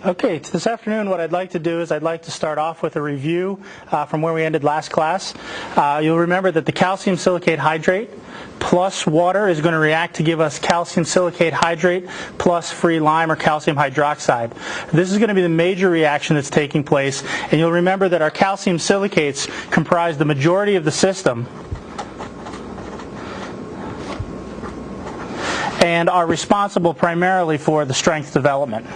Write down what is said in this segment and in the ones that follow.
Okay, this afternoon what I'd like to do is I'd like to start off with a review from where we ended last class. You'll remember that the calcium silicate hydrate plus water is going to react to give us calcium silicate hydrate plus free lime or calcium hydroxide. This is going to be the major reaction that's taking place, and you'll remember that our calcium silicates comprise the majority of the system and are responsible primarily for the strength development.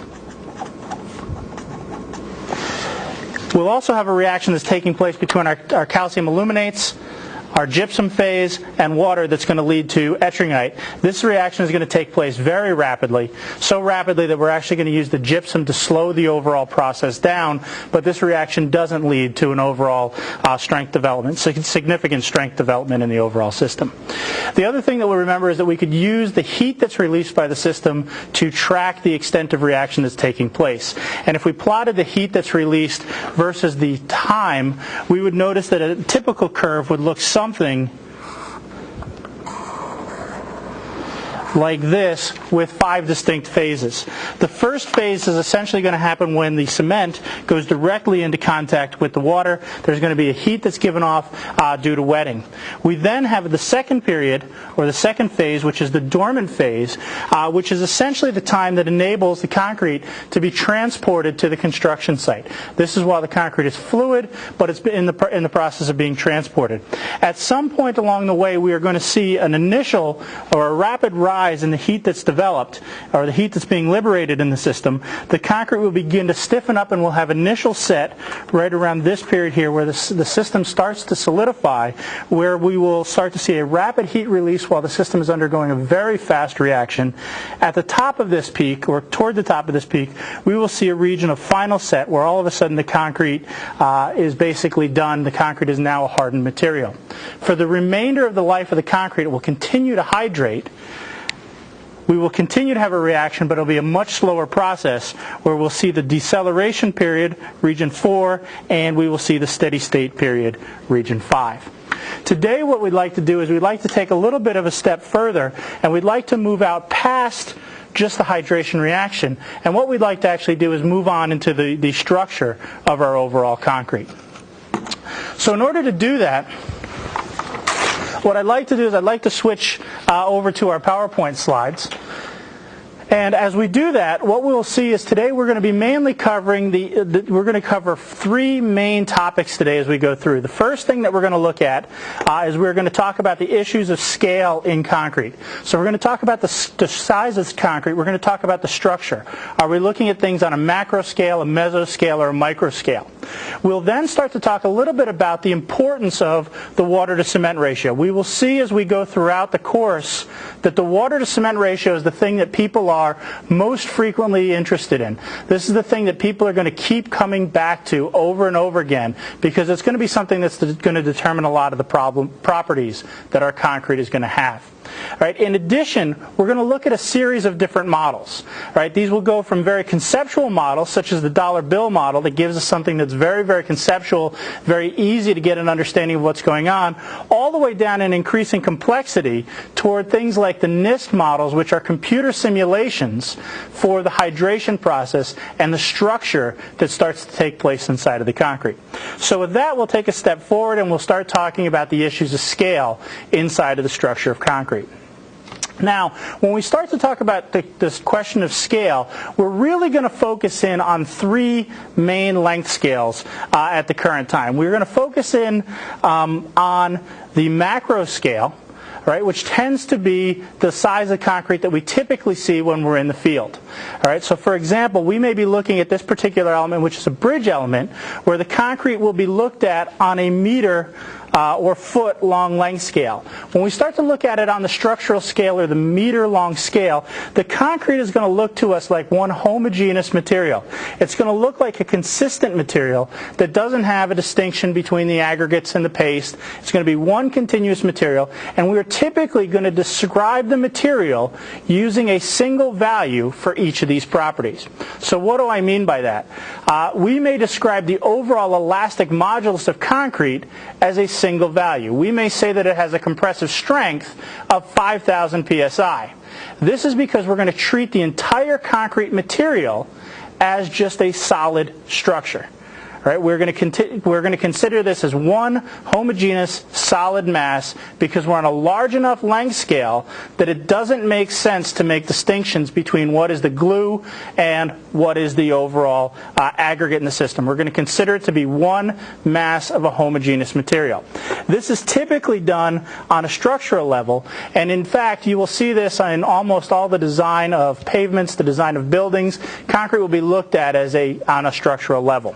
We'll also have a reaction that's taking place between our calcium aluminates, our gypsum phase, and water that's going to lead to ettringite. This reaction is going to take place very rapidly, so rapidly that we're actually going to use the gypsum to slow the overall process down, but this reaction doesn't lead to an overall strength development, significant strength development in the overall system. The other thing that we'll remember is that we could use the heat that's released by the system to track the extent of reaction that's taking place. And if we plotted the heat that's released versus the time, we would notice that a typical curve would look something like this with 5 distinct phases. The first phase is essentially going to happen when the cement goes directly into contact with the water. There's going to be a heat that's given off due to wetting. We then have the second period, or the second phase, which is the dormant phase, which is essentially the time that enables the concrete to be transported to the construction site. This is while the concrete is fluid, but it's in the process of being transported. At some point along the way, we are going to see an initial or a rapid rise in the heat that's developed, or the heat that's being liberated in the system. The concrete will begin to stiffen up, and we'll have initial set right around this period here where the system starts to solidify, where we will start to see a rapid heat release while the system is undergoing a very fast reaction. At the top of this peak, or toward the top of this peak, we will see a region of final set where all of a sudden the concrete is basically done. The concrete is now a hardened material. For the remainder of the life of the concrete, it will continue to hydrate. We will continue to have a reaction, but it'll be a much slower process where we'll see the deceleration period, region 4, and we will see the steady state period, region 5. Today what we'd like to do is we'd like to take a little bit of a step further, and we'd like to move out past just the hydration reaction. And what we'd like to actually do is move on into the structure of our overall concrete. So in order to do that, what I'd like to do is I'd like to switch over to our PowerPoint slides. And as we do that, what we'll see is today we're going to be mainly covering we're going to cover 3 main topics today as we go through. The first thing that we're going to look at is we're going to talk about the issues of scale in concrete. So we're going to talk about the size of concrete. We're going to talk about the structure. Are we looking at things on a macro scale, a meso scale, or a micro scale? We'll then start to talk a little bit about the importance of the water to cement ratio. We will see as we go throughout the course that the water to cement ratio is the thing that people are most frequently interested in. This is the thing that people are going to keep coming back to over and over again, because it's going to be something that's going to determine a lot of the properties that our concrete is going to have. Right. In addition, we're going to look at a series of different models. Right. These will go from very conceptual models, such as the dollar bill model, that gives us something that's very, very conceptual, very easy to get an understanding of what's going on, all the way down in increasing complexity toward things like the NIST models, which are computer simulations for the hydration process and the structure that starts to take place inside of the concrete. So with that, we'll take a step forward and we'll start talking about the issues of scale inside of the structure of concrete. Now, when we start to talk about this question of scale, we're really going to focus in on 3 main length scales at the current time. We're going to focus in on the macro scale, right, which tends to be the size of concrete that we typically see when we're in the field. All right, so for example, we may be looking at this particular element, which is a bridge element, where the concrete will be looked at on a meter or foot long length scale. When we start to look at it on the structural scale or the meter long scale, the concrete is going to look to us like one homogeneous material. It's going to look like a consistent material that doesn't have a distinction between the aggregates and the paste. It's going to be one continuous material, and we're typically going to describe the material using a single value for each of these properties. So what do I mean by that? We may describe the overall elastic modulus of concrete as a single value. We may say that it has a compressive strength of 5,000 psi. This is because we're going to treat the entire concrete material as just a solid structure. All right, we're going to consider this as one homogeneous solid mass because we're on a large enough length scale that it doesn't make sense to make distinctions between what is the glue and what is the overall aggregate in the system. We're going to consider it to be one mass of a homogeneous material. This is typically done on a structural level, and in fact you will see this in almost all the design of pavements, the design of buildings. Concrete will be looked at as on a structural level.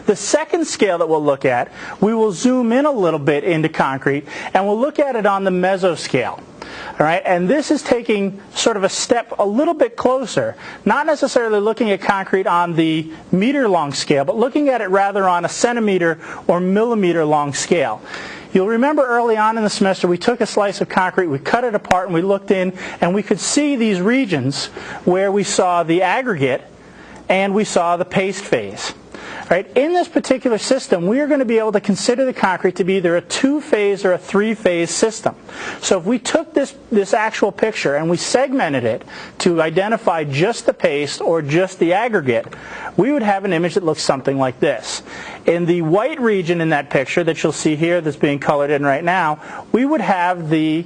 The second scale that we'll look at, we will zoom in a little bit into concrete, and we'll look at it on the mesoscale. All right, and this is taking sort of a step a little bit closer, not necessarily looking at concrete on the meter-long scale, but looking at it rather on a centimeter or millimeter-long scale. You'll remember early on in the semester we took a slice of concrete, we cut it apart, and we looked in, and we could see these regions where we saw the aggregate and we saw the paste phase. Right? In this particular system, we are going to be able to consider the concrete to be either a two-phase or a three-phase system. So if we took this actual picture and we segmented it to identify just the paste or just the aggregate, we would have an image that looks something like this. In the white region in that picture that you'll see here that's being colored in right now, we would have the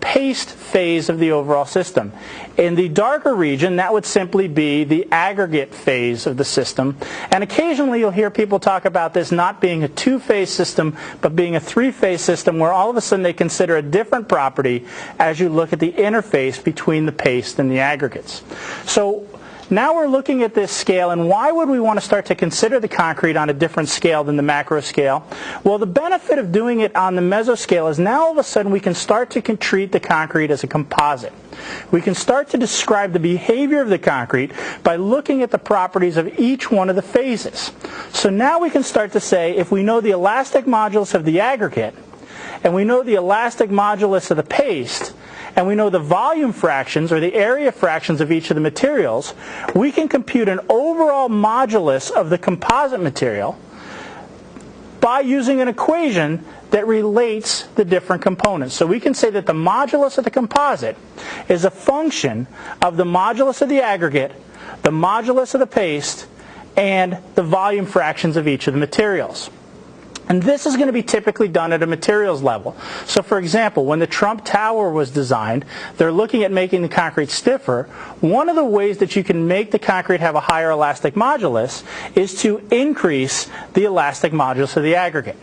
paste phase of the overall system. In the darker region, that would simply be the aggregate phase of the system. And occasionally you'll hear people talk about this not being a two-phase system, but being a three-phase system, where all of a sudden they consider a different property as you look at the interface between the paste and the aggregates. So now we're looking at this scale, and why would we want to start to consider the concrete on a different scale than the macro scale? Well, the benefit of doing it on the mesoscale is now all of a sudden we can start to treat the concrete as a composite. We can start to describe the behavior of the concrete by looking at the properties of each one of the phases. So now we can start to say, if we know the elastic modulus of the aggregate, and we know the elastic modulus of the paste, and we know the volume fractions or the area fractions of each of the materials, we can compute an overall modulus of the composite material by using an equation that relates the different components. So we can say that the modulus of the composite is a function of the modulus of the aggregate, the modulus of the paste, and the volume fractions of each of the materials. And this is going to be typically done at a materials level. So for example, when the Trump Tower was designed, they're looking at making the concrete stiffer. One of the ways that you can make the concrete have a higher elastic modulus is to increase the elastic modulus of the aggregate.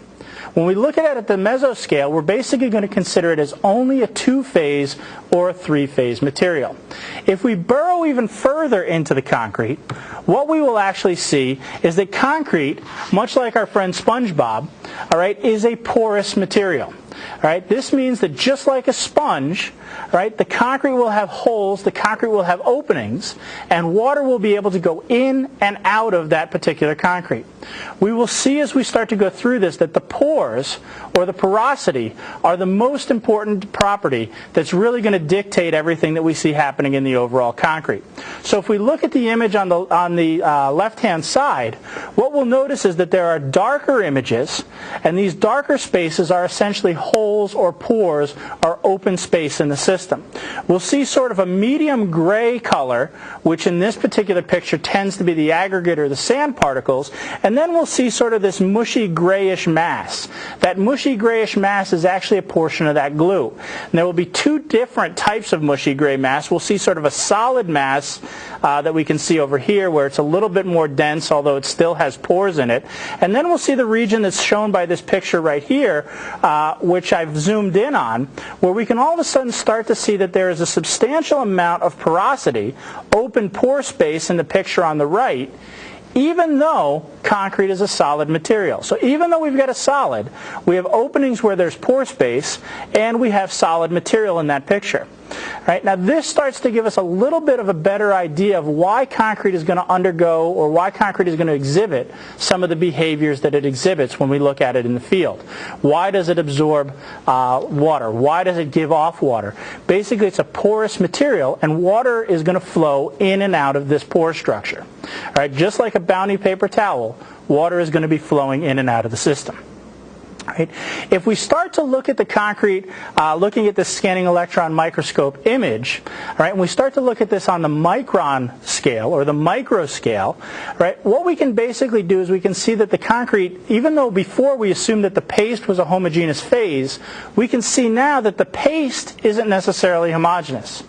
When we look at it at the mesoscale, we're basically going to consider it as only a two-phase or a three-phase material. If we burrow even further into the concrete, what we will actually see is that concrete, much like our friend SpongeBob, all right, is a porous material. All right, this means that just like a sponge, right, the concrete will have holes, the concrete will have openings, and water will be able to go in and out of that particular concrete. We will see as we start to go through this that the pores, or the porosity, are the most important property that's really going to dictate everything that we see happening in the overall concrete. So if we look at the image on the left-hand side, what we'll notice is that there are darker images, and these darker spaces are essentially holes or pores or open space in the system. We'll see sort of a medium gray color, which in this particular picture tends to be the aggregate or the sand particles, and then we'll see sort of this mushy grayish mass. That mushy grayish mass is actually a portion of that glue. And there will be two different types of mushy gray mass. We'll see sort of a solid mass that we can see over here where it's a little bit more dense, although it still has pores in it. And then we'll see the region that's shown by this picture right here, which I've zoomed in on, where we can all of a sudden start to see that there is a substantial amount of porosity, open pore space in the picture on the right, even though concrete is a solid material. So even though we've got a solid, we have openings where there's pore space, and we have solid material in that picture. Right, now this starts to give us a little bit of a better idea of why concrete is going to undergo, or why concrete is going to exhibit some of the behaviors that it exhibits when we look at it in the field. Why does it absorb water? Why does it give off water? Basically, it's a porous material, and water is going to flow in and out of this pore structure. All right, just like a Bounty paper towel, water is going to be flowing in and out of the system. Right? If we start to look at the concrete, looking at this scanning electron microscope image, right, and we start to look at this on the micron scale or the micro scale, right, what we can basically do is we can see that the concrete, even though before we assumed that the paste was a homogeneous phase, we can see now that the paste isn't necessarily homogeneous.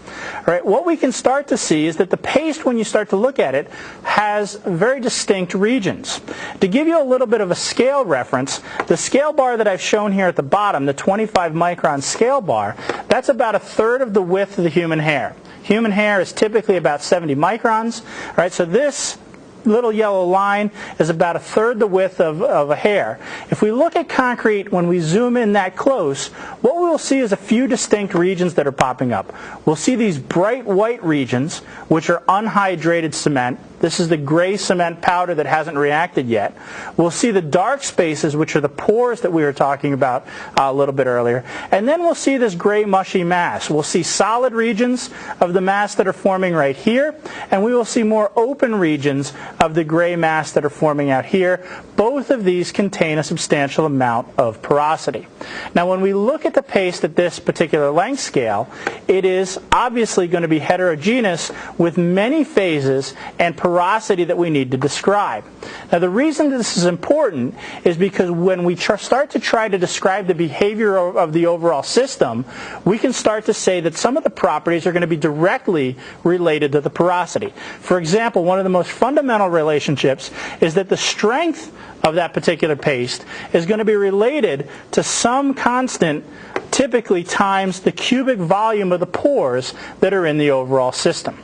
Right? What we can start to see is that the paste, when you start to look at it, has very distinct regions. To give you a little bit of a scale reference, the scale bar that I've shown here at the bottom, the 25 micron scale bar, that's about a third of the width of the human hair. Human hair is typically about 70 microns. Right? So this little yellow line is about a third the width of a hair. If we look at concrete, when we zoom in that close, what we'll see is a few distinct regions that are popping up. We'll see these bright white regions, which are unhydrated cement. This is the gray cement powder that hasn't reacted yet. We'll see the dark spaces, which are the pores that we were talking about a little bit earlier. And then we'll see this gray mushy mass. We'll see solid regions of the mass that are forming right here, and we will see more open regions of the gray mass that are forming out here. Both of these contain a substantial amount of porosity. Now, when we look at the paste at this particular length scale, it is obviously going to be heterogeneous with many phases and porosity that we need to describe. Now, the reason this is important is because when we start to try to describe the behavior of the overall system, we can start to say that some of the properties are going to be directly related to the porosity. For example, one of the most fundamental relationships is that the strength of that particular paste is going to be related to some constant, typically times the cubic volume of the pores that are in the overall system.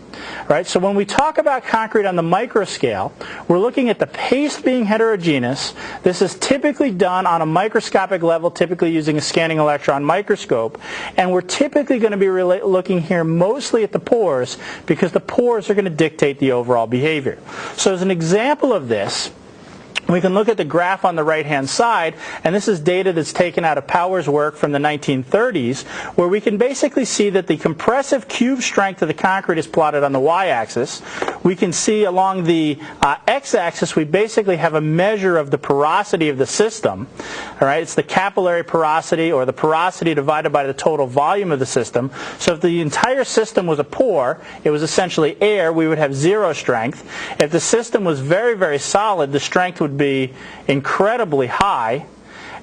Right? So when we talk about concrete on the micro scale, we're looking at the paste being heterogeneous. This is typically done on a microscopic level, typically using a scanning electron microscope. And we're typically going to be looking here mostly at the pores, because the pores are going to dictate the overall behavior. So as an example of this, we can look at the graph on the right-hand side, and this is data that's taken out of Power's work from the 1930s, where we can basically see that the compressive cube strength of the concrete is plotted on the y-axis. We can see along the x-axis we basically have a measure of the porosity of the system. All right, it's the capillary porosity, or the porosity divided by the total volume of the system. So if the entire system was a pore, it was essentially air, we would have zero strength. If the system was very, very solid, the strength would be incredibly high.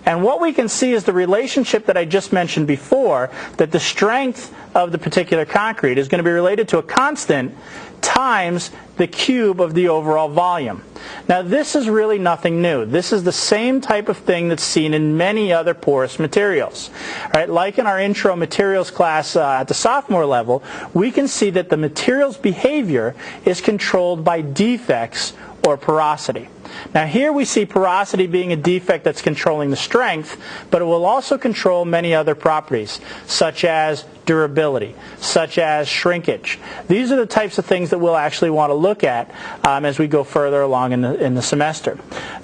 And what we can see is the relationship that I just mentioned before, that the strength of the particular concrete is going to be related to a constant times the cube of the overall volume. Now, this is really nothing new. This is the same type of thing that's seen in many other porous materials. Right? Like in our intro materials class at the sophomore level, we can see that the material's behavior is controlled by defects or porosity. Now, here we see porosity being a defect that's controlling the strength, but it will also control many other properties, such as durability, such as shrinkage. These are the types of things that we'll actually want to look at as we go further along in the semester.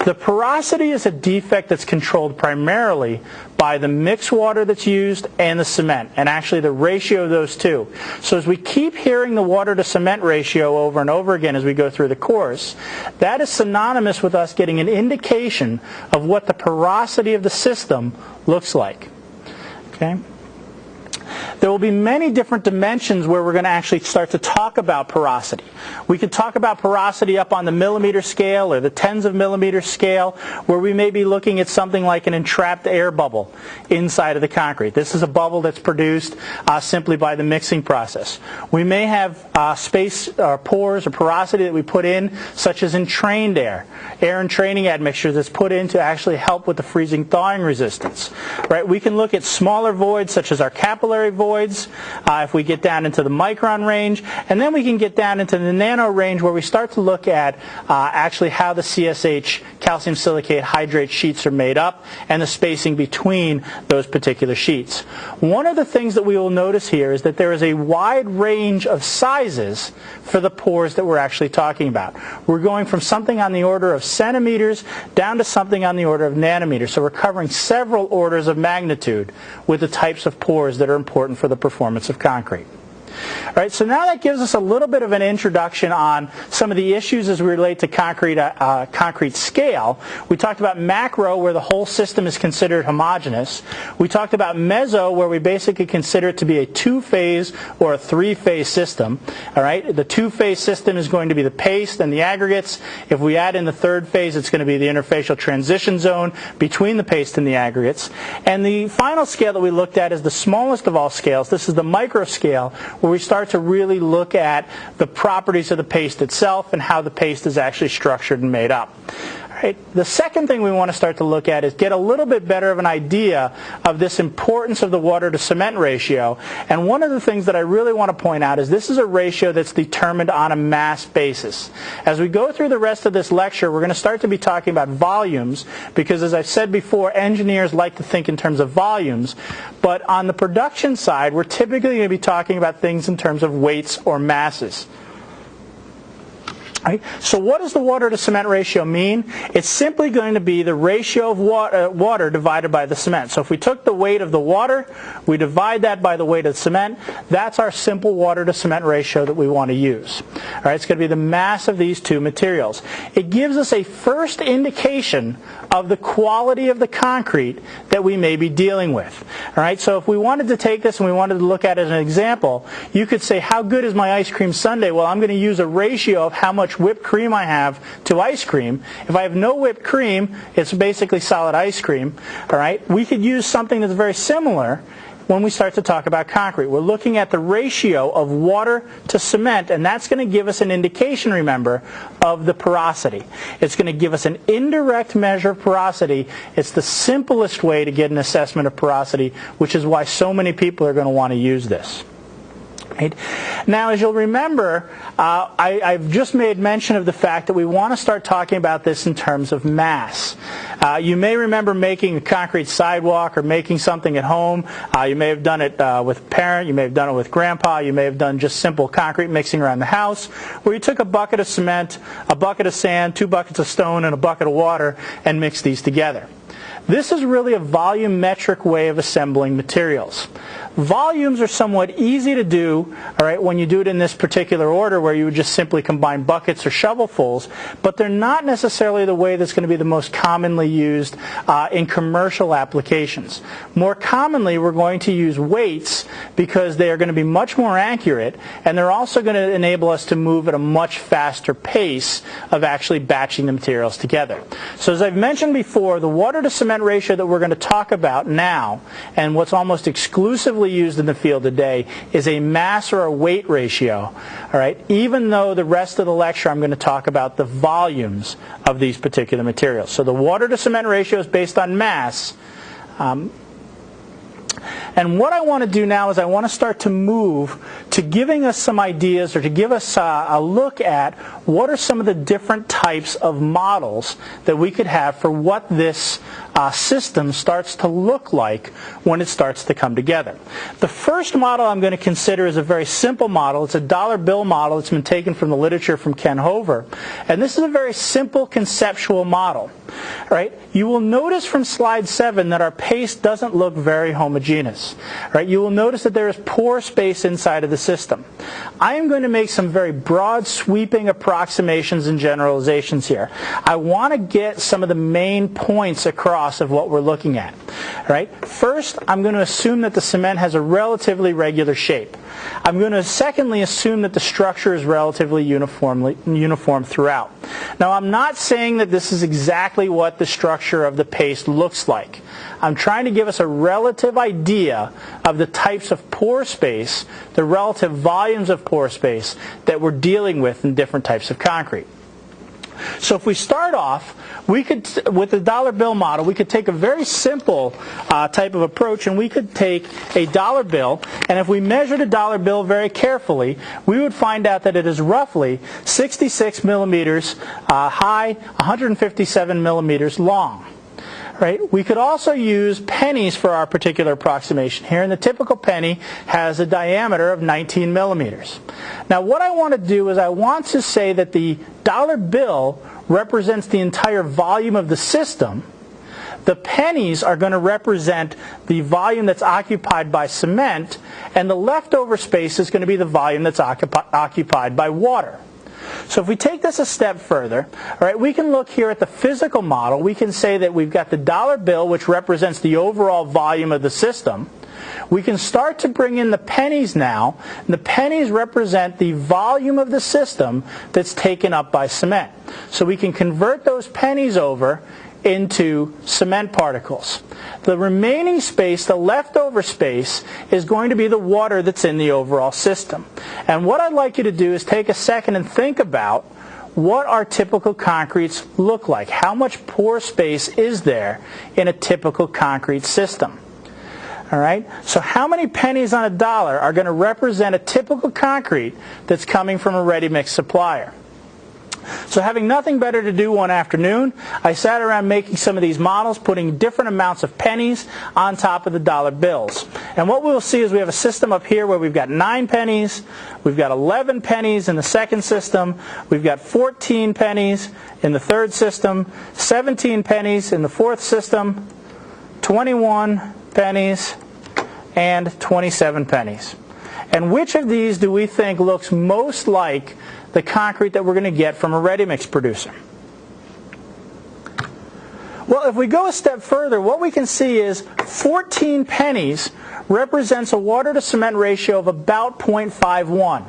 The porosity is a defect that's controlled primarily by the mixed water that's used and the cement, and actually the ratio of those two. So as we keep hearing the water to cement ratio over and over again as we go through the course, that is synonymous with us getting an indication of what the porosity of the system looks like. Okay? There will be many different dimensions where we're going to actually start to talk about porosity. We could talk about porosity up on the millimeter scale or the tens of millimeters scale, where we may be looking at something like an entrapped air bubble inside of the concrete. This is a bubble that's produced simply by the mixing process. We may have space or pores or porosity that we put in, such as entrained air entraining admixture that's put in to actually help with the freezing thawing resistance. Right? We can look at smaller voids, such as our capillary voids, if we get down into the micron range, and then we can get down into the nano range, where we start to look at actually how the CSH, calcium silicate hydrate sheets are made up and the spacing between those particular sheets. One of the things that we will notice here is that there is a wide range of sizes for the pores that we're actually talking about. We're going from something on the order of centimeters down to something on the order of nanometers. So we're covering several orders of magnitude with the types of pores that are important for the performance of concrete. All right, so now that gives us a little bit of an introduction on some of the issues as we relate to concrete scale. We talked about macro, where the whole system is considered homogeneous. We talked about meso, where we basically consider it to be a two-phase or a three-phase system. All right, the two-phase system is going to be the paste and the aggregates. If we add in the third phase, it's going to be the interfacial transition zone between the paste and the aggregates. And the final scale that we looked at is the smallest of all scales. This is the micro scale, where we start to really look at the properties of the paste itself and how the paste is actually structured and made up. Right. The second thing we want to start to look at is get a little bit better of an idea of this importance of the water to cement ratio. And one of the things that I really want to point out is this is a ratio that's determined on a mass basis. As we go through the rest of this lecture, we're going to start to be talking about volumes because, as I've said before, engineers like to think in terms of volumes. But on the production side, we're typically going to be talking about things in terms of weights or masses. Right? So what does the water to cement ratio mean? It's simply going to be the ratio of water divided by the cement. So if we took the weight of the water, we divide that by the weight of the cement, that's our simple water to cement ratio that we want to use. All right, it's going to be the mass of these two materials. It gives us a first indication of the quality of the concrete that we may be dealing with. All right, so if we wanted to take this and we wanted to look at it as an example, you could say, how good is my ice cream sundae? Well, I'm going to use a ratio of how much whipped cream I have to ice cream. If I have no whipped cream, it's basically solid ice cream. All right, we could use something that's very similar when we start to talk about concrete. We're looking at the ratio of water to cement, and that's going to give us an indication, remember, of the porosity. It's going to give us an indirect measure of porosity. It's the simplest way to get an assessment of porosity, which is why so many people are going to want to use this. Right. Now, as you'll remember, I've just made mention of the fact that we want to start talking about this in terms of mass. You may remember making a concrete sidewalk or making something at home. You may have done it with a parent. You may have done it with grandpa. You may have done just simple concrete mixing around the house, where you took a bucket of cement, a bucket of sand, 2 buckets of stone, and a bucket of water and mixed these together. This is really a volumetric way of assembling materials. Volumes are somewhat easy to do, all right, when you do it in this particular order where you would just simply combine buckets or shovelfuls, but they're not necessarily the way that's going to be the most commonly used in commercial applications. More commonly, we're going to use weights because they are going to be much more accurate, and they're also going to enable us to move at a much faster pace of actually batching the materials together. So as I've mentioned before, the water to cement ratio that we're going to talk about now, and what's almost exclusively used in the field today, is a mass or a weight ratio. All right, even though the rest of the lecture I'm going to talk about the volumes of these particular materials. So the water to cement ratio is based on mass. And what I want to do now is I want to start to move to giving us some ideas, or to give us a look at what are some of the different types of models that we could have for what this system starts to look like when it starts to come together. The first model I'm going to consider is a very simple model. It's a dollar bill model. It's been taken from the literature from Ken Hover. And this is a very simple conceptual model. All right? You will notice from slide 7 that our paste doesn't look very homogeneous. All right? You will notice that there is pore space inside of the system. I am going to make some very broad, sweeping approximations and generalizations here. I want to get some of the main points across of what we're looking at. All right? First, I'm going to assume that the cement has a relatively regular shape. I'm going to secondly assume that the structure is relatively uniform throughout. Now, I'm not saying that this is exactly what the structure of the paste looks like. I'm trying to give us a relative idea of the types of pore space, the relative volumes of pore space that we're dealing with in different types of concrete. So if we start off, we could, with the dollar bill model, we could take a very simple type of approach, and we could take a dollar bill, and if we measured a dollar bill very carefully, we would find out that it is roughly 66 millimeters high, 157 millimeters long. Right? We could also use pennies for our particular approximation here, and the typical penny has a diameter of 19 millimeters. Now, what I want to do is I want to say that the dollar bill represents the entire volume of the system. the pennies are going to represent the volume that's occupied by cement, and the leftover space is going to be the volume that's occupied by water. So if we take this a step further, all right, we can look here at the physical model. We can say that we've got the dollar bill, which represents the overall volume of the system. We can start to bring in the pennies now. And the pennies represent the volume of the system that's taken up by cement. So we can convert those pennies over into cement particles. The remaining space, the leftover space, is going to be the water that's in the overall system. And what I'd like you to do is take a second and think about what our typical concretes look like. How much pore space is there in a typical concrete system? All right? So how many pennies on a dollar are going to represent a typical concrete that's coming from a ready-mix supplier? So having nothing better to do one afternoon, I sat around making some of these models, putting different amounts of pennies on top of the dollar bills. And what we'll see is we have a system up here where we've got 9 pennies, we've got 11 pennies in the second system, we've got 14 pennies in the third system, 17 pennies in the fourth system, 21 pennies, and 27 pennies. And which of these do we think looks most like the concrete that we're going to get from a ready-mix producer? Well, if we go a step further, what we can see is 14 pennies represents a water-to-cement ratio of about 0.51.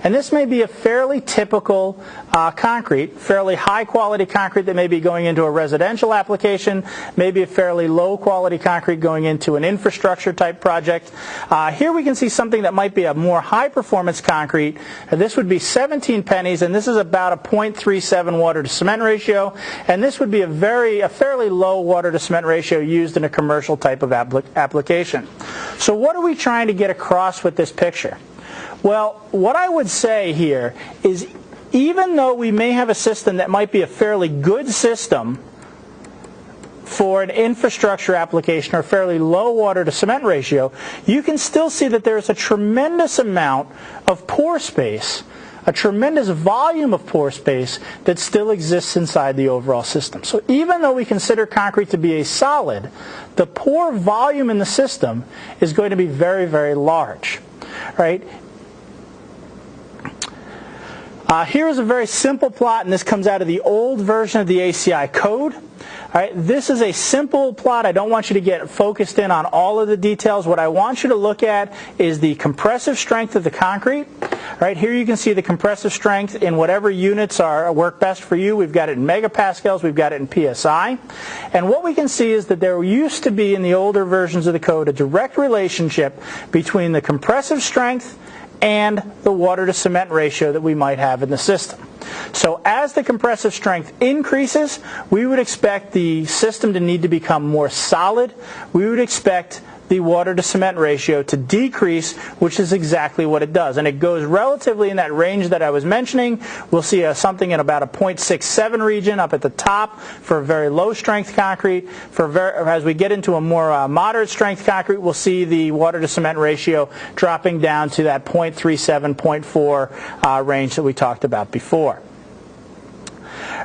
And this may be a fairly typical concrete, fairly high-quality concrete that may be going into a residential application, maybe a fairly low-quality concrete going into an infrastructure-type project. Here we can see something that might be a more high-performance concrete. This would be 17 pennies, and this is about a 0.37 water-to-cement ratio. And this would be a fairly low water-to-cement ratio used in a commercial type of application. So what are we trying to get across with this picture? Well, what I would say here is even though we may have a system that might be a fairly good system for an infrastructure application or a fairly low water-to-cement ratio, you can still see that there's a tremendous amount of pore space, a tremendous volume of pore space that still exists inside the overall system. So even though we consider concrete to be a solid, the pore volume in the system is going to be very, very large, right? Here is a very simple plot, and this comes out of the old version of the ACI code. All right, this is a simple plot. I don't want you to get focused in on all of the details. What I want you to look at is the compressive strength of the concrete. All right, here you can see the compressive strength in whatever units work best for you. We've got it in megapascals, we've got it in PSI. And what we can see is that there used to be in the older versions of the code a direct relationship between the compressive strength and the water-to-cement ratio that we might have in the system. So as the compressive strength increases, we would expect the system to need to become more solid. We would expect the water-to-cement ratio to decrease, which is exactly what it does. And it goes relatively in that range that I was mentioning. We'll see something in about a 0.67 region up at the top for a very low-strength concrete. As we get into a more moderate-strength concrete, we'll see the water-to-cement ratio dropping down to that 0.37, 0.4 range that we talked about before.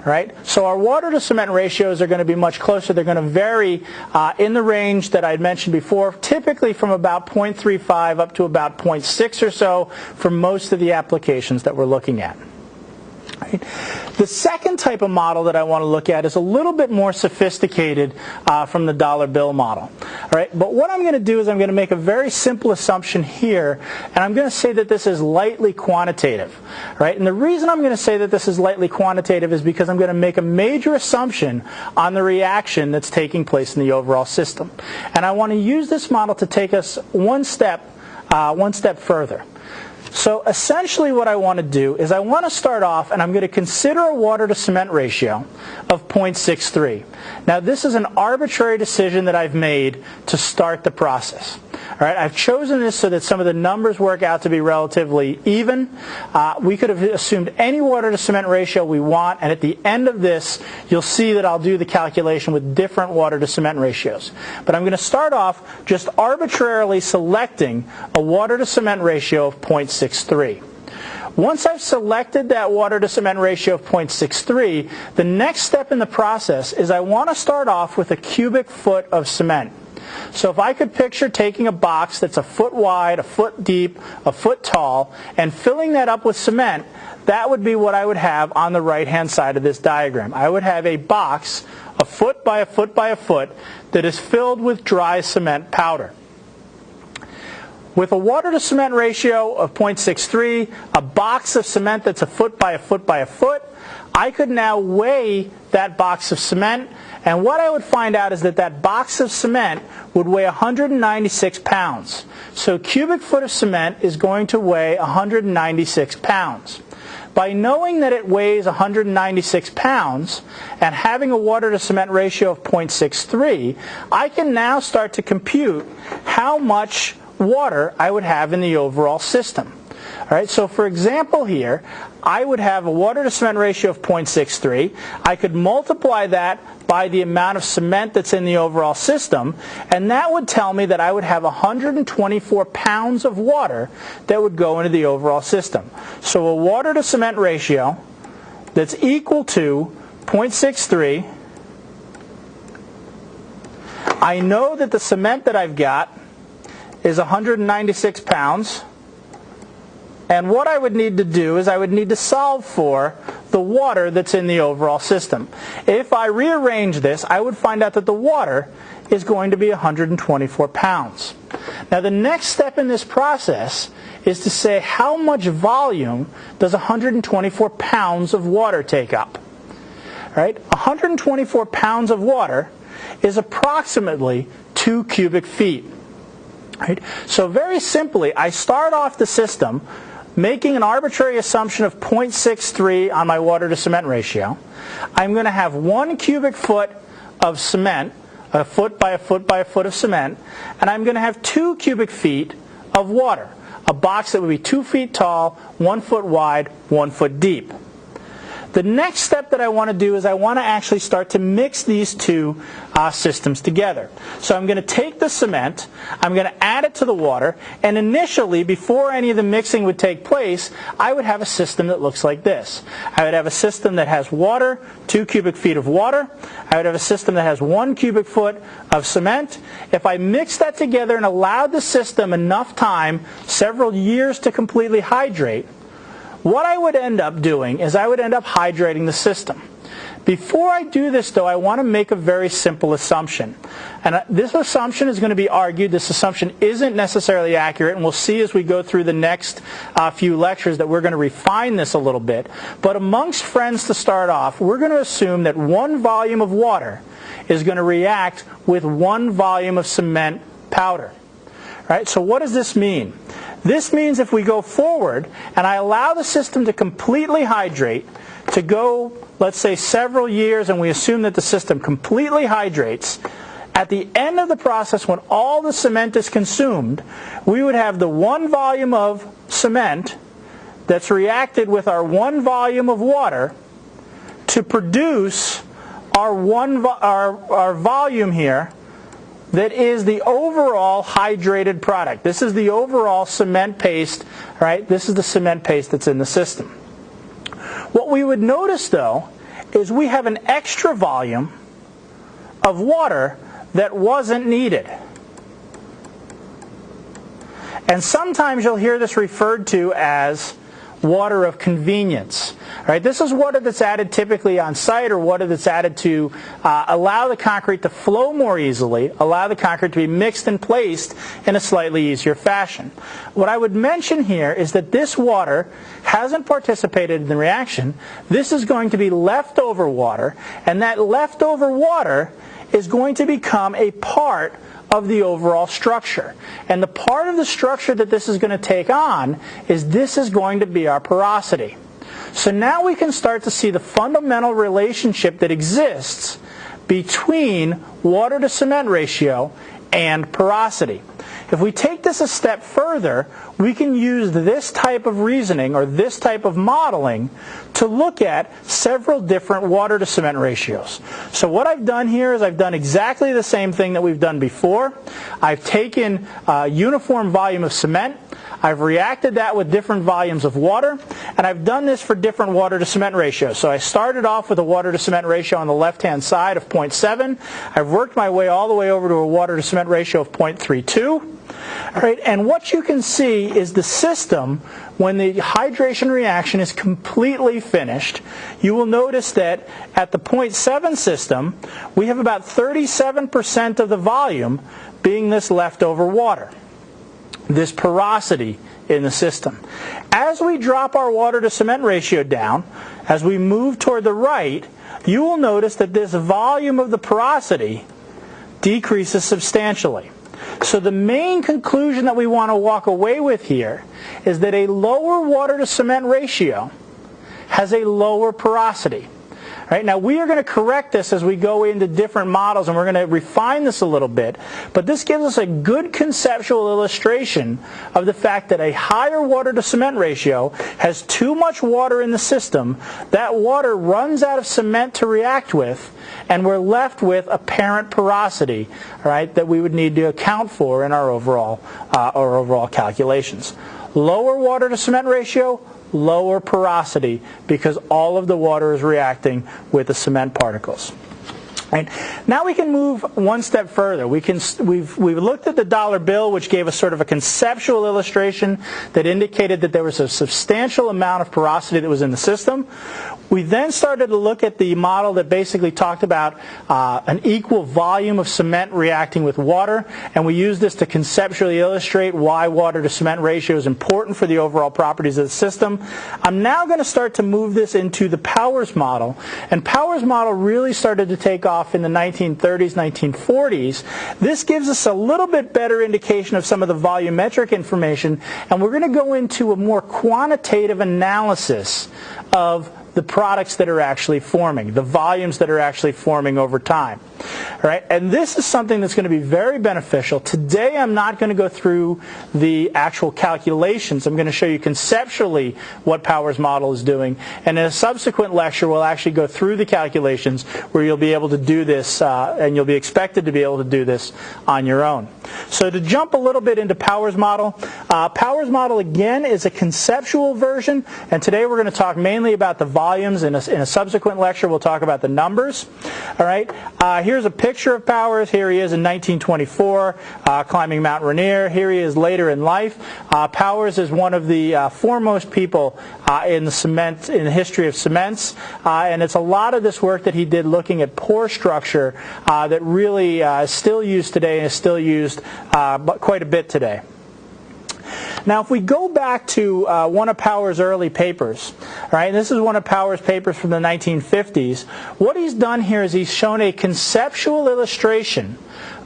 Right? So our water-to-cement ratios are going to be much closer. They're going to vary in the range that I had mentioned before, typically from about 0.35 up to about 0.6 or so for most of the applications that we're looking at. Right? The second type of model that I want to look at is a little bit more sophisticated from the dollar bill model. All right? But what I'm going to do is I'm going to make a very simple assumption here, and I'm going to say that this is lightly quantitative. Right? And the reason I'm going to say that this is lightly quantitative is because I'm going to make a major assumption on the reaction that's taking place in the overall system. And I want to use this model to take us one step further. So essentially what I want to do is I want to start off and I'm going to consider a water-to-cement ratio of 0.63. Now this is an arbitrary decision that I've made to start the process. All right, I've chosen this so that some of the numbers work out to be relatively even. We could have assumed any water-to-cement ratio we want, and at the end of this, you'll see that I'll do the calculation with different water-to-cement ratios. But I'm going to start off just arbitrarily selecting a water-to-cement ratio of 0.63. Once I've selected that water to cement ratio of 0.63, the next step in the process is I want to start off with a cubic foot of cement. So if I could picture taking a box that's a foot wide, a foot deep, a foot tall, and filling that up with cement, that would be what I would have on the right-hand side of this diagram. I would have a box a foot by a foot by a foot that is filled with dry cement powder. With a water to cement ratio of 0.63, a box of cement that's a foot by a foot by a foot, I could now weigh that box of cement, and what I would find out is that that box of cement would weigh 196 pounds. So a cubic foot of cement is going to weigh 196 pounds. By knowing that it weighs 196 pounds and having a water to cement ratio of 0.63, I can now start to compute how much water I would have in the overall system. All right, so for example here, I would have a water to cement ratio of 0.63. I could multiply that by the amount of cement that's in the overall system, and that would tell me that I would have 124 pounds of water that would go into the overall system. So a water to cement ratio that's equal to 0.63, I know that the cement that I've got is 196 pounds. And what I would need to do is I would need to solve for the water that's in the overall system. If I rearrange this, I would find out that the water is going to be 124 pounds. Now the next step in this process is to say how much volume does 124 pounds of water take up? All right? 124 pounds of water is approximately 2 cubic feet. Right? So very simply, I start off the system making an arbitrary assumption of 0.63 on my water to cement ratio. I'm going to have 1 cubic foot of cement, a foot by a foot by a foot of cement, and I'm going to have 2 cubic feet of water, a box that would be 2 feet tall, 1 foot wide, 1 foot deep. The next step that I want to do is I want to actually start to mix these two systems together. So I'm going to take the cement, I'm going to add it to the water, and initially, before any of the mixing would take place, I would have a system that looks like this. I would have a system that has water, 2 cubic feet of water. I would have a system that has 1 cubic foot of cement. If I mix that together and allowed the system enough time, several years to completely hydrate, what I would end up doing is I would end up hydrating the system. Before I do this, though, I want to make a very simple assumption. And this assumption is going to be argued. This assumption isn't necessarily accurate, and we'll see as we go through the next few lectures that we're going to refine this a little bit. But amongst friends to start off, we're going to assume that 1 volume of water is going to react with 1 volume of cement powder. Right? So what does this mean? This means if we go forward and I allow the system to completely hydrate, to go, let's say, several years, and we assume that the system completely hydrates, at the end of the process, when all the cement is consumed, we would have the 1 volume of cement that's reacted with our 1 volume of water to produce our volume here that is the overall hydrated product. This is the overall cement paste, right? This is the cement paste that's in the system. What we would notice, though, is we have an extra volume of water that wasn't needed. And sometimes you'll hear this referred to as water of convenience. Right? This is water that's added typically on site, or water that's added to allow the concrete to flow more easily, allow the concrete to be mixed and placed in a slightly easier fashion. What I would mention here is that this water hasn't participated in the reaction. This is going to be leftover water, and that leftover water is going to become a part of the overall structure. And the part of the structure that this is going to take on is this is going to be our porosity. So now we can start to see the fundamental relationship that exists between water to cement ratio and porosity. If we take this a step further, we can use this type of reasoning or this type of modeling to look at several different water to cement ratios. So what I've done here is I've done exactly the same thing that we've done before. I've taken a uniform volume of cement. I've reacted that with different volumes of water, and I've done this for different water to cement ratios. So I started off with a water to cement ratio on the left-hand side of 0.7. I've worked my way all the way over to a water to cement ratio of 0.32. All right, and what you can see is the system, when the hydration reaction is completely finished, you will notice that at the 0.7 system, we have about 37% of the volume being this leftover water, this porosity in the system. As we drop our water to cement ratio down, as we move toward the right, you will notice that this volume of the porosity decreases substantially. So the main conclusion that we want to walk away with here is that a lower water to cement ratio has a lower porosity. Right, now we are going to correct this as we go into different models, and we're going to refine this a little bit, but this gives us a good conceptual illustration of the fact that a higher water to cement ratio has too much water in the system. That water runs out of cement to react with, and we're left with apparent porosity, right, that we would need to account for in our overall calculations. Lower water to cement ratio, lower porosity, because all of the water is reacting with the cement particles. Right. Now we can move one step further. We've looked at the dollar bill, which gave us sort of a conceptual illustration that indicated that there was a substantial amount of porosity that was in the system. We then started to look at the model that basically talked about an equal volume of cement reacting with water, and we used this to conceptually illustrate why water to cement ratio is important for the overall properties of the system. I'm now going to start to move this into the Powers model, and Powers model really started to take off in the 1930s, 1940s. This gives us a little bit better indication of some of the volumetric information, and we're going to go into a more quantitative analysis of the products that are actually forming, the volumes that are actually forming over time. All right? And this is something that's going to be very beneficial. Today I'm not going to go through the actual calculations. I'm going to show you conceptually what Powers model is doing. And in a subsequent lecture we'll actually go through the calculations where you'll be able to do this, and you'll be expected to be able to do this on your own. So to jump a little bit into Powers model again is a conceptual version, and today we're going to talk mainly about the volumes. In a subsequent lecture we'll talk about the numbers. All right. Here's a picture of Powers. Here he is in 1924 climbing Mount Rainier. Here he is later in life. Powers is one of the foremost people in the history of cements, and it's a lot of this work that he did looking at pore structure that really is still used today and is still used quite a bit today. Now, if we go back to one of Powers' early papers, right, this is one of Powers' papers from the 1950s, what he's done here is he's shown a conceptual illustration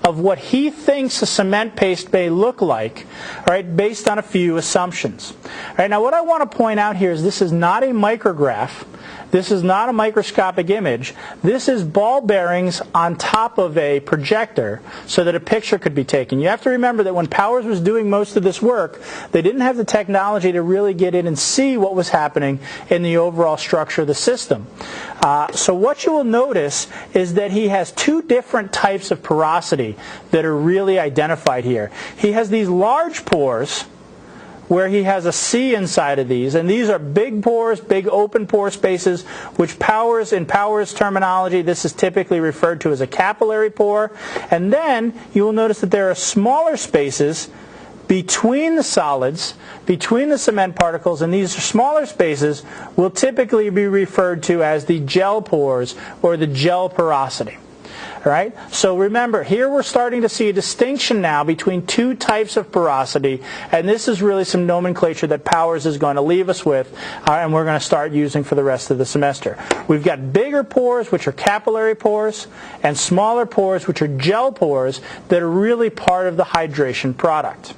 of what he thinks a cement paste may look like, right, based on a few assumptions. Right, now, what I want to point out here is this is not a micrograph. This is not a microscopic image. This is ball bearings on top of a projector so that a picture could be taken. You have to remember that when Powers was doing most of this work, they didn't have the technology to really get in and see what was happening in the overall structure of the system. So what you will notice is that he has two different types of porosity that are really identified here. He has these large pores where he has a C inside of these, and these are big pores, big open pore spaces, which in Powers' terminology, this is typically referred to as a capillary pore. And then you will notice that there are smaller spaces between the solids, between the cement particles, and these smaller spaces will typically be referred to as the gel pores or the gel porosity. Right? So remember, here we're starting to see a distinction now between two types of porosity, and this is really some nomenclature that Powers is going to leave us with, and we're going to start using for the rest of the semester. We've got bigger pores, which are capillary pores, and smaller pores, which are gel pores, that are really part of the hydration product.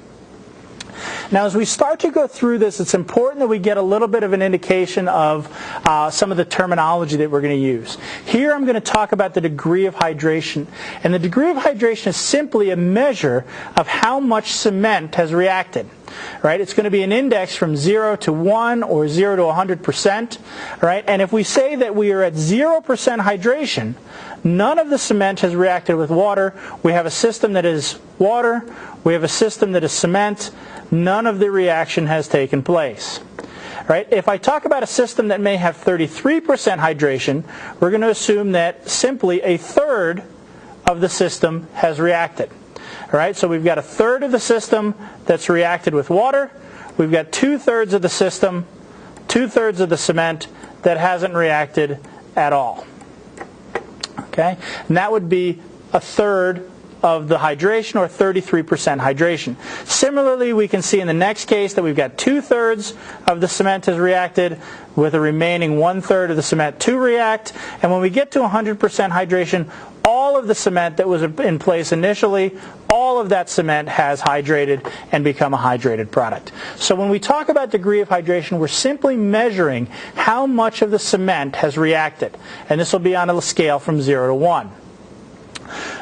Now, as we start to go through this, it's important that we get a little bit of an indication of some of the terminology that we're going to use. Here I'm going to talk about the degree of hydration. And the degree of hydration is simply a measure of how much cement has reacted. Right? It's going to be an index from 0 to 1 or 0 to 100%. Right? And if we say that we are at 0% hydration, none of the cement has reacted with water. We have a system that is water. We have a system that is cement. None of the reaction has taken place. Right? If I talk about a system that may have 33% hydration, we're going to assume that simply a third of the system has reacted. All right? So we've got a third of the system that's reacted with water. We've got 2/3 of the system, 2/3 of the cement that hasn't reacted at all. Okay? And that would be a third of the hydration, or 33% hydration. Similarly, we can see in the next case that we've got 2/3 of the cement has reacted, with a remaining 1/3 of the cement to react. And when we get to 100% hydration, all of the cement that was in place initially, all of that cement has hydrated and become a hydrated product. So when we talk about degree of hydration, we're simply measuring how much of the cement has reacted. And this will be on a scale from 0 to 1.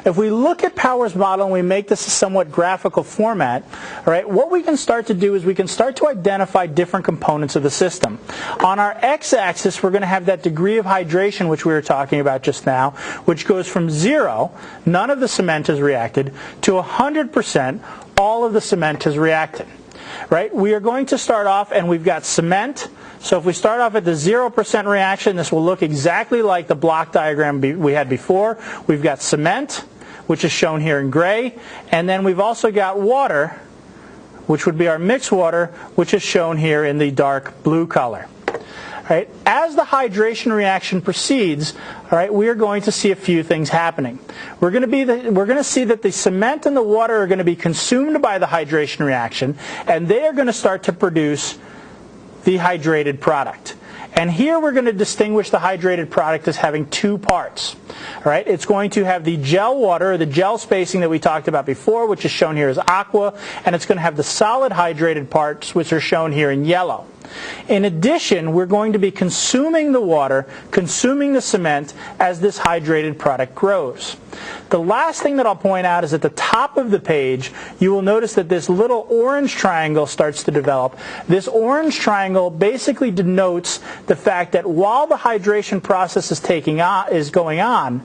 If we look at Power's model and we make this a somewhat graphical format, all right, what we can start to do is we can start to identify different components of the system. On our x-axis, we're going to have that degree of hydration which we were talking about just now, which goes from 0, none of the cement has reacted, to 100%, all of the cement has reacted. Right? We are going to start off and we've got cement. So if we start off at the 0% reaction, this will look exactly like the block diagram we had before. We've got cement, which is shown here in gray, and then we've also got water, which would be our mixed water, which is shown here in the dark blue color. Right? As the hydration reaction proceeds, all right, we are going to see a few things happening. We're going to see that the cement and the water are going to be consumed by the hydration reaction, and they are going to start to produce the hydrated product. And here we're going to distinguish the hydrated product as having two parts. All right, it's going to have the gel water, or the gel spacing that we talked about before, which is shown here as aqua, and it's going to have the solid hydrated parts, which are shown here in yellow. In addition, we're going to be consuming the water, consuming the cement as this hydrated product grows. The last thing that I'll point out is at the top of the page, you will notice that this little orange triangle starts to develop. This orange triangle basically denotes the fact that while the hydration process is going on,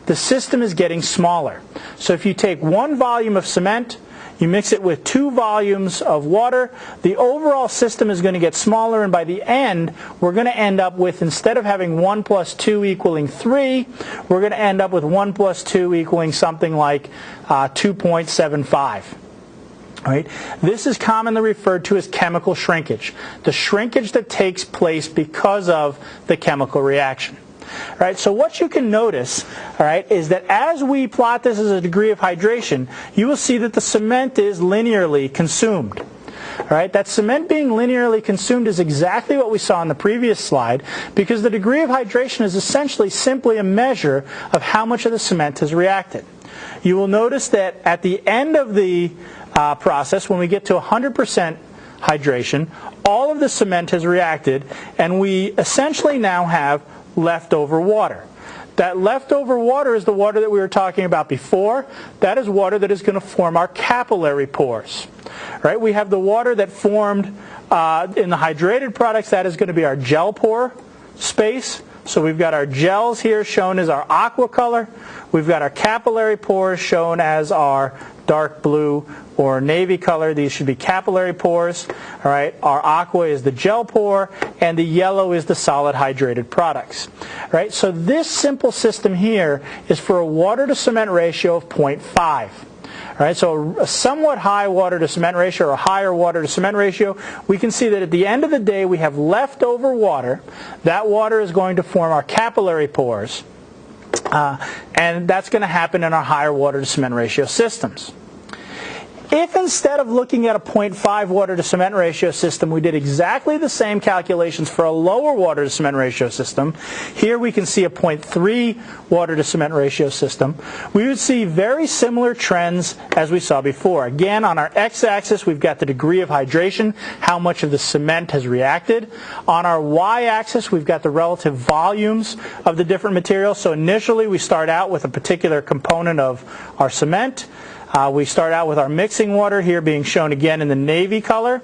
the system is getting smaller. So if you take 1 volume of cement, you mix it with 2 volumes of water, the overall system is going to get smaller, and by the end, we're going to end up with, instead of having 1 plus 2 equaling 3, we're going to end up with 1 plus 2 equaling something like 2.75. Right? This is commonly referred to as chemical shrinkage, the shrinkage that takes place because of the chemical reaction. Right, so what you can notice, all right, is that as we plot this as a degree of hydration, you will see that the cement is linearly consumed. All right, that cement being linearly consumed is exactly what we saw in the previous slide, because the degree of hydration is essentially simply a measure of how much of the cement has reacted. You will notice that at the end of the process, when we get to 100% hydration, all of the cement has reacted, and we essentially now have leftover water. That leftover water is the water that we were talking about before. That is water that is going to form our capillary pores. Right? We have the water that formed in the hydrated products. That is going to be our gel pore space. So we've got our gels here shown as our aqua color. We've got our capillary pores shown as our dark blue or navy color. These should be capillary pores. All right. Our aqua is the gel pore, and the yellow is the solid hydrated products. All right. So this simple system here is for a water to cement ratio of 0.5. All right, so a somewhat high water to cement ratio, or a higher water to cement ratio, we can see that at the end of the day we have leftover water. That water is going to form our capillary pores, and that's going to happen in our higher water to cement ratio systems. If instead of looking at a 0.5 water to cement ratio system, we did exactly the same calculations for a lower water to cement ratio system, here we can see a 0.3 water to cement ratio system, we would see very similar trends as we saw before. Again, on our x-axis, we've got the degree of hydration, how much of the cement has reacted. On our y-axis, we've got the relative volumes of the different materials. So initially, we start out with a particular component of our cement. We start out with our mixing water here being shown again in the navy color.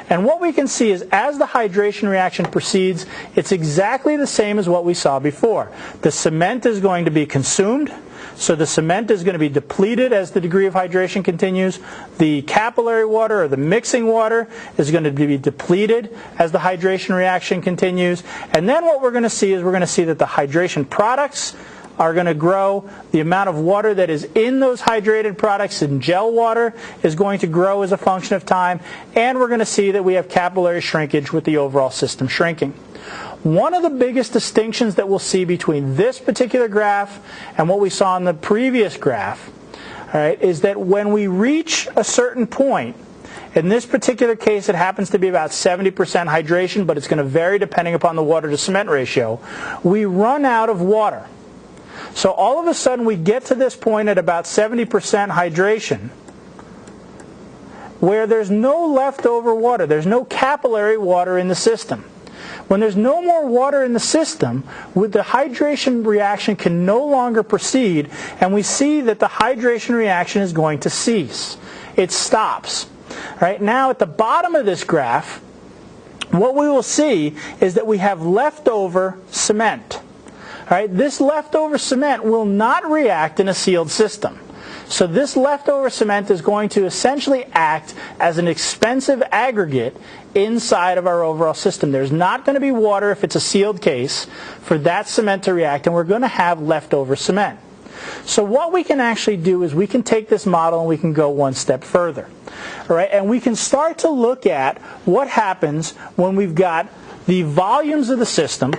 And what we can see is as the hydration reaction proceeds, it's exactly the same as what we saw before. The cement is going to be consumed. So the cement is going to be depleted as the degree of hydration continues. The capillary water or the mixing water is going to be depleted as the hydration reaction continues. And then what we're going to see is we're going to see that the hydration products are going to grow. The amount of water that is in those hydrated products in gel water is going to grow as a function of time. And we're going to see that we have capillary shrinkage with the overall system shrinking. One of the biggest distinctions that we'll see between this particular graph and what we saw in the previous graph, all right, is that when we reach a certain point, in this particular case it happens to be about 70% hydration, but it's going to vary depending upon the water to cement ratio, we run out of water. So all of a sudden we get to this point at about 70% hydration where there's no leftover water, there's no capillary water in the system. When there's no more water in the system, the hydration reaction can no longer proceed, and we see that the hydration reaction is going to cease. It stops. Right now, at the bottom of this graph, what we will see is that we have leftover cement. All right, this leftover cement will not react in a sealed system. So this leftover cement is going to essentially act as an expensive aggregate inside of our overall system. There's not going to be water, if it's a sealed case, for that cement to react, and we're going to have leftover cement. So what we can actually do is we can take this model and we can go one step further. All right, and we can start to look at what happens when we've got the volumes of the system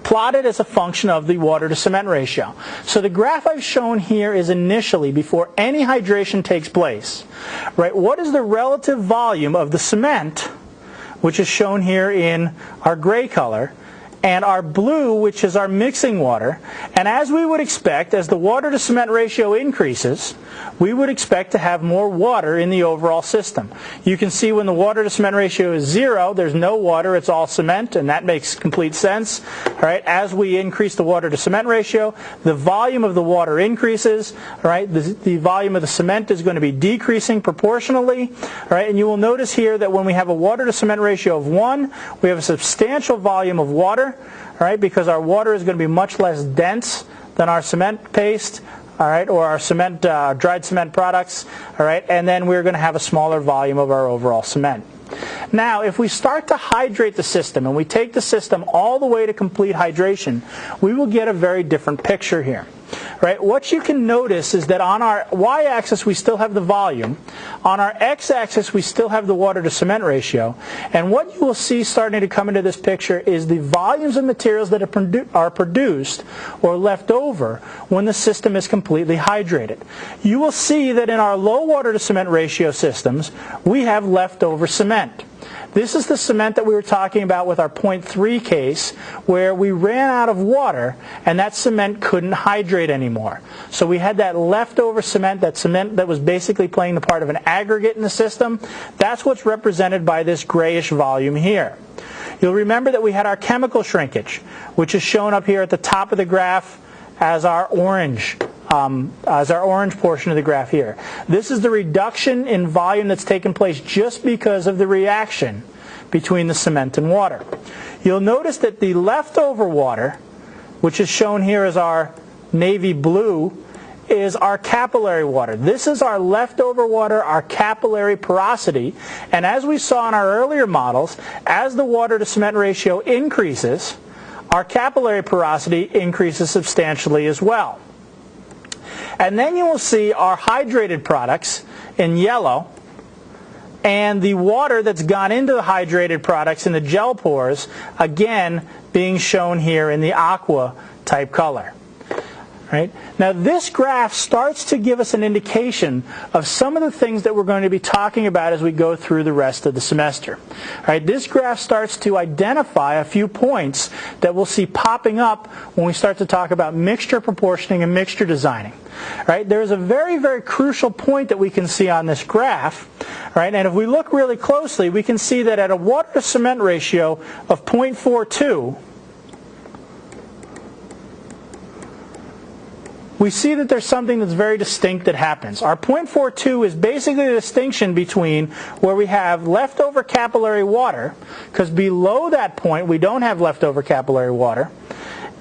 plotted as a function of the water to cement ratio. So the graph I've shown here is initially, before any hydration takes place. Right? What is the relative volume of the cement, which is shown here in our gray color, and our blue, which is our mixing water. And as we would expect, as the water to cement ratio increases, we would expect to have more water in the overall system. You can see when the water to cement ratio is 0, there's no water, it's all cement, and that makes complete sense. All right, as we increase the water to cement ratio, the volume of the water increases. All right, the volume of the cement is going to be decreasing proportionally. All right, and you will notice here that when we have a water to cement ratio of 1, we have a substantial volume of water. All right, because our water is going to be much less dense than our cement paste, all right, or our cement, dried cement products, all right, and then we're going to have a smaller volume of our overall cement. Now, if we start to hydrate the system and we take the system all the way to complete hydration, we will get a very different picture here. Right? What you can notice is that on our y-axis we still have the volume, on our x-axis we still have the water to cement ratio, and what you will see starting to come into this picture is the volumes of materials that are produced or left over when the system is completely hydrated. You will see that in our low water to cement ratio systems we have leftover cement. This is the cement that we were talking about with our 0.3 case, where we ran out of water and that cement couldn't hydrate anymore. So we had that leftover cement, that cement that was basically playing the part of an aggregate in the system. That's what's represented by this grayish volume here. You'll remember that we had our chemical shrinkage, which is shown up here at the top of the graph as our orange portion of the graph here. This is the reduction in volume that's taken place just because of the reaction between the cement and water. You'll notice that the leftover water, which is shown here as our navy blue, is our capillary water. This is our leftover water, our capillary porosity, and as we saw in our earlier models, as the water to cement ratio increases, our capillary porosity increases substantially as well. And then you will see our hydrated products in yellow, and the water that's gone into the hydrated products in the gel pores, again being shown here in the aqua type color. Right? Now this graph starts to give us an indication of some of the things that we're going to be talking about as we go through the rest of the semester. Right? This graph starts to identify a few points that we'll see popping up when we start to talk about mixture proportioning and mixture designing. Right? There's a very, very crucial point that we can see on this graph. Right? And if we look really closely, we can see that at a water to cement ratio of 0.42, we see that there's something that's very distinct that happens. Our 0.42 is basically the distinction between where we have leftover capillary water, because below that point we don't have leftover capillary water.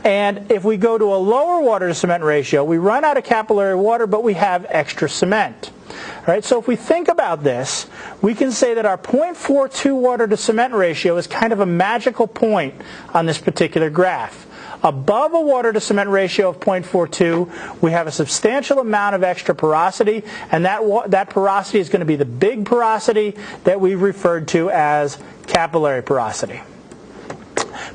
And if we go to a lower water to cement ratio, we run out of capillary water, but we have extra cement. All right, so if we think about this, we can say that our 0.42 water to cement ratio is kind of a magical point on this particular graph. Above a water to cement ratio of 0.42, we have a substantial amount of extra porosity, and that porosity is going to be the big porosity that we've referred to as capillary porosity.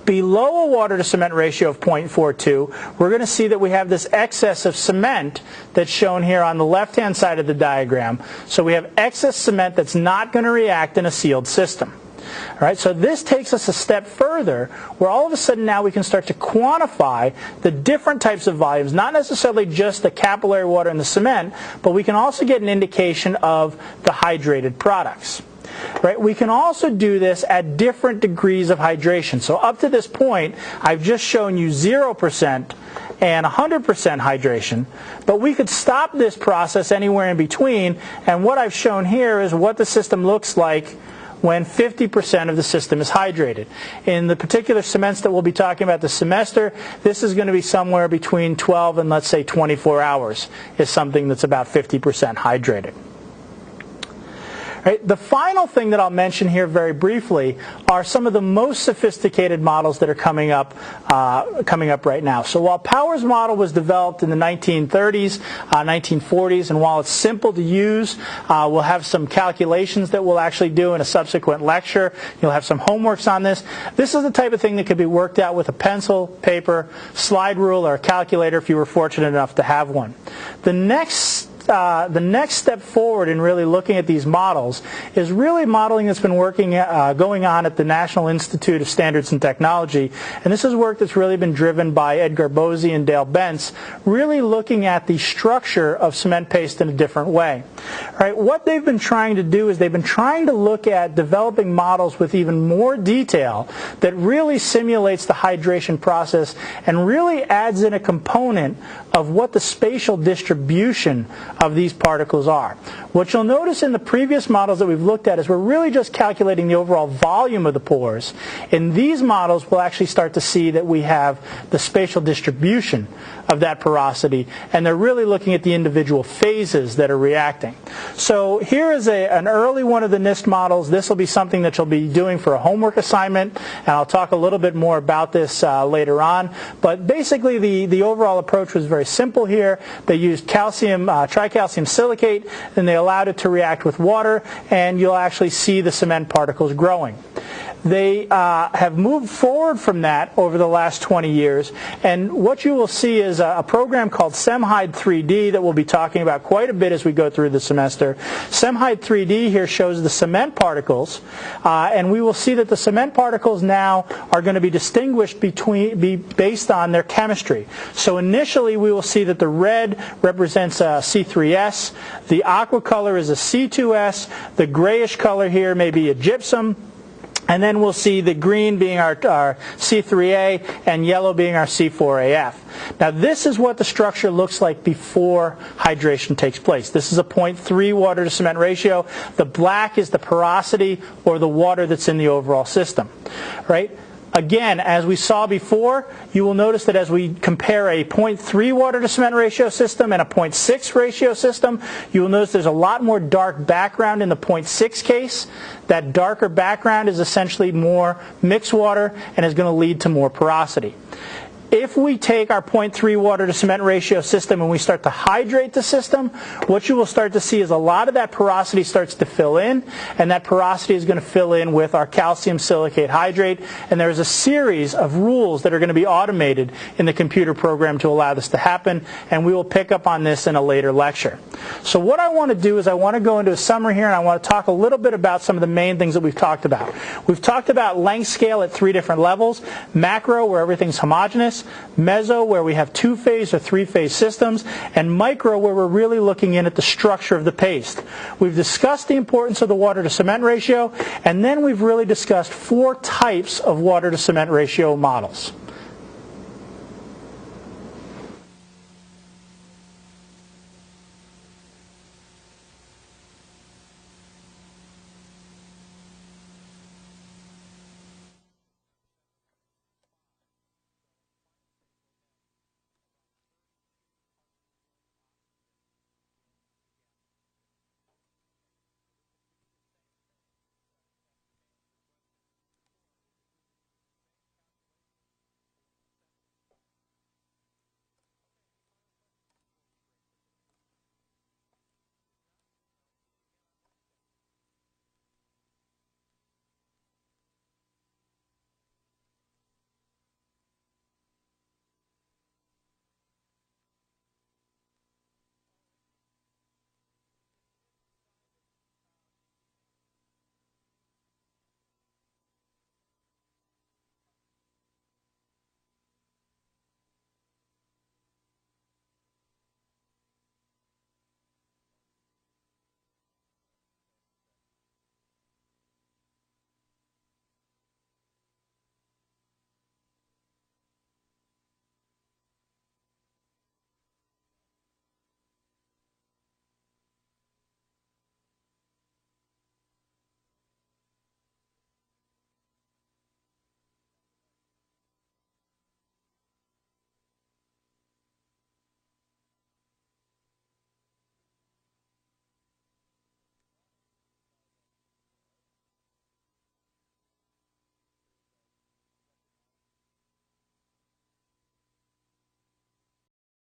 Below a water to cement ratio of 0.42, we're going to see that we have this excess of cement that's shown here on the left-hand side of the diagram. So we have excess cement that's not going to react in a sealed system. All right, so this takes us a step further, where all of a sudden now we can start to quantify the different types of volumes, not necessarily just the capillary water and the cement, but we can also get an indication of the hydrated products. Right? We can also do this at different degrees of hydration. So up to this point, I've just shown you 0% and 100% hydration, but we could stop this process anywhere in between, and what I've shown here is what the system looks like when 50% of the system is hydrated. In the particular cements that we'll be talking about this semester, this is going to be somewhere between 12 and let's say 24 hours is something that's about 50% hydrated. Right. The final thing that I'll mention here very briefly are some of the most sophisticated models that are coming up right now. So while Power's model was developed in the 1930s, 1940s, and while it's simple to use, we'll have some calculations that we'll actually do in a subsequent lecture. You'll have some homeworks on this. This is the type of thing that could be worked out with a pencil, paper, slide rule, or a calculator if you were fortunate enough to have one. The next step forward in really looking at these models is really modeling that's been going on at the National Institute of Standards and Technology. And this is work that's really been driven by Ed Garbozzi and Dale Bentz, really looking at the structure of cement paste in a different way. All right, what they've been trying to do is they've been trying to look at developing models with even more detail that really simulates the hydration process and really adds in a component of what the spatial distribution of these particles are. What you'll notice in the previous models that we've looked at is we're really just calculating the overall volume of the pores. In these models, we'll actually start to see that we have the spatial distribution of that porosity, and they're really looking at the individual phases that are reacting. So here is an early one of the NIST models. This will be something that you'll be doing for a homework assignment, and I'll talk a little bit more about this later on. But basically, the overall approach was very simple here. They used tricalcium silicate, and they allowed it to react with water, and you'll actually see the cement particles growing. They have moved forward from that over the last 20 years, and what you will see is a program called SemHyd 3D that we'll be talking about quite a bit as we go through the semester. SemHyd 3D here shows the cement particles, and we will see that the cement particles now are going to be distinguished based on their chemistry. So initially we will see that the red represents a C3S, the aqua color is a C2S, the grayish color here may be a gypsum, and then we'll see the green being our C3A and yellow being our C4AF. Now this is what the structure looks like before hydration takes place. This is a 0.3 water to cement ratio. The black is the porosity or the water that's in the overall system. Right? Again, as we saw before, you will notice that as we compare a 0.3 water to cement ratio system and a 0.6 ratio system, you will notice there's a lot more dark background in the 0.6 case. That darker background is essentially more mixed water and is going to lead to more porosity. If we take our 0.3 water to cement ratio system and we start to hydrate the system, what you will start to see is a lot of that porosity starts to fill in, and that porosity is going to fill in with our calcium silicate hydrate, and there's a series of rules that are going to be automated in the computer program to allow this to happen, and we will pick up on this in a later lecture. So what I want to do is I want to go into a summary here, and I want to talk a little bit about some of the main things that we've talked about. We've talked about length scale at 3 different levels: macro, where everything's homogeneous; meso, where we have 2-phase or 3-phase systems; and micro, where we're really looking in at the structure of the paste. We've discussed the importance of the water to cement ratio, and then we've really discussed 4 types of water to cement ratio models.